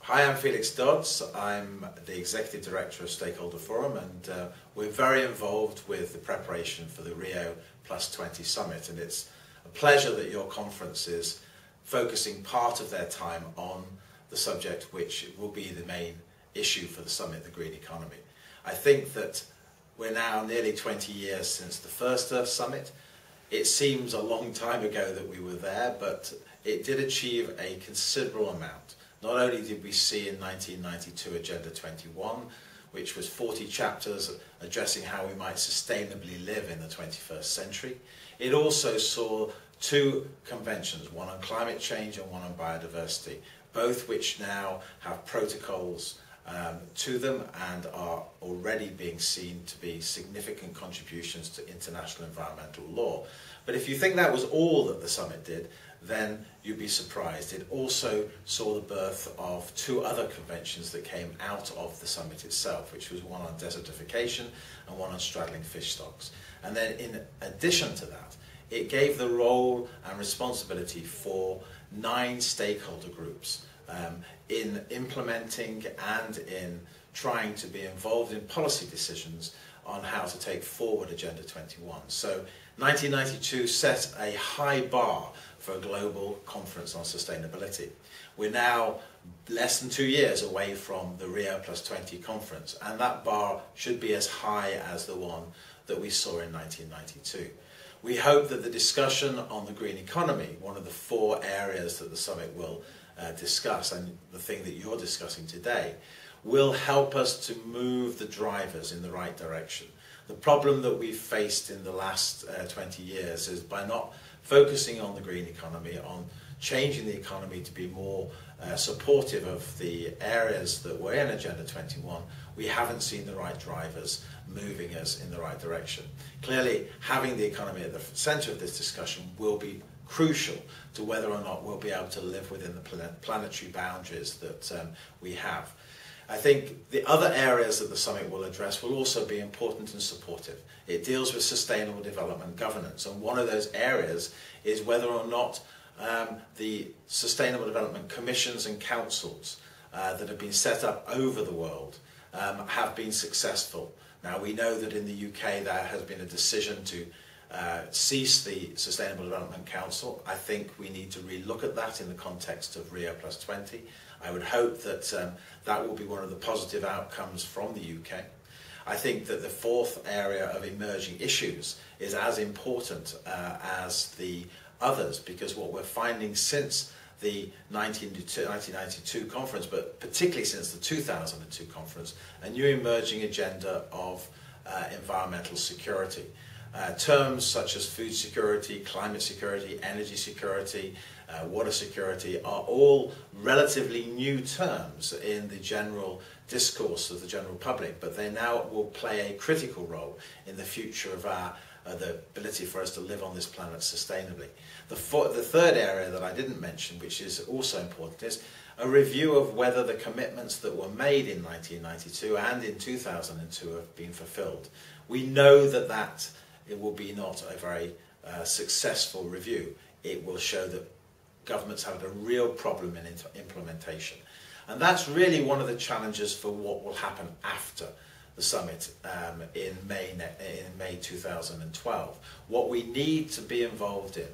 Hi, I'm Felix Dodds. I'm the Executive Director of Stakeholder Forum, and we're very involved with the preparation for the Rio Plus 20 Summit, and it's a pleasure that your conference is focusing part of their time on the subject which will be the main issue for the summit, the green economy. I think that we're now nearly 20 years since the first Earth Summit. It seems a long time ago that we were there, but it did achieve a considerable amount. Not only did we see in 1992 Agenda 21, which was 40 chapters addressing how we might sustainably live in the 21st century, it also saw two conventions, one on climate change and one on biodiversity, both which now have protocols to them and are already being seen to be significant contributions to international environmental law. But if you think that was all that the summit did, then you'd be surprised. It also saw the birth of two other conventions that came out of the summit itself, which was one on desertification and one on straddling fish stocks. And then in addition to that, it gave the role and responsibility for 9 stakeholder groups in implementing and in trying to be involved in policy decisions on how to take forward Agenda 21. So 1992 set a high bar for a global conference on sustainability. We're now less than 2 years away from the Rio Plus 20 conference, and that bar should be as high as the one that we saw in 1992. We hope that the discussion on the green economy, one of the 4 areas that the summit will discuss, and the thing that you're discussing today, will help us to move the drivers in the right direction. The problem that we've faced in the last 20 years is by not focusing on the green economy, on changing the economy to be more supportive of the areas that were in Agenda 21, we haven't seen the right drivers moving us in the right direction. Clearly, having the economy at the centre of this discussion will be crucial to whether or not we'll be able to live within the planetary boundaries that we have. I think the other areas that the summit will address will also be important and supportive. It deals with sustainable development governance, and one of those areas is whether or not the Sustainable Development Commissions and Councils that have been set up over the world have been successful. Now, we know that in the UK there has been a decision to cease the Sustainable Development Council. I think we need to relook at that in the context of Rio Plus 20. I would hope that that will be one of the positive outcomes from the UK. I think that the 4th area of emerging issues is as important as the others, because what we're finding since the 1992 conference, but particularly since the 2002 conference, a new emerging agenda of environmental security. Terms such as food security, climate security, energy security, water security are all relatively new terms in the general discourse of the general public, but they now will play a critical role in the future of the ability for us to live on this planet sustainably. The 3rd area that I didn't mention, which is also important, is a review of whether the commitments that were made in 1992 and in 2002 have been fulfilled. We know that it will be not a very successful review. It will show that governments have a real problem in implementation. And that's really one of the challenges for what will happen after the summit in May 2012. What we need to be involved in,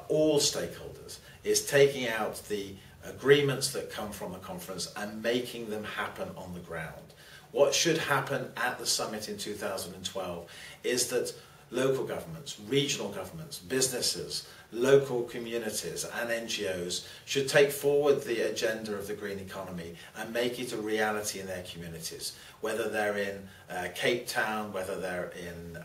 all stakeholders, is taking out the agreements that come from the conference and making them happen on the ground. What should happen at the summit in 2012 is that local governments, regional governments, businesses, local communities and NGOs should take forward the agenda of the green economy and make it a reality in their communities, whether they're in Cape Town, whether they're in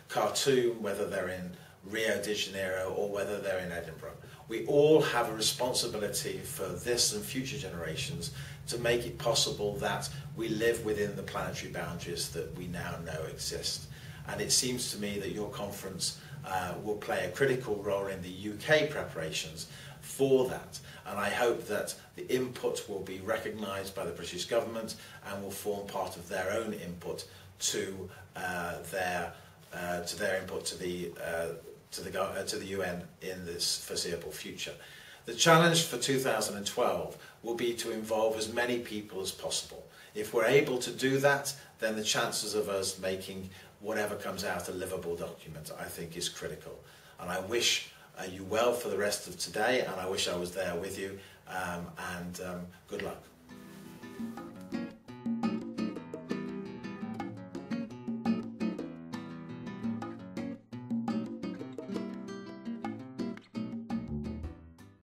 Khartoum, whether they're in Rio de Janeiro, or whether they're in Edinburgh. We all have a responsibility for this and future generations to make it possible that we live within the planetary boundaries that we now know exist. And it seems to me that your conference will play a critical role in the UK preparations for that. And I hope that the input will be recognised by the British government and will form part of their own input to their input to the UN in this foreseeable future. The challenge for 2012 will be to involve as many people as possible. If we're able to do that, then the chances of us making whatever comes out a livable document, I think, is critical. And I wish you well for the rest of today, and I wish I was there with you, and good luck.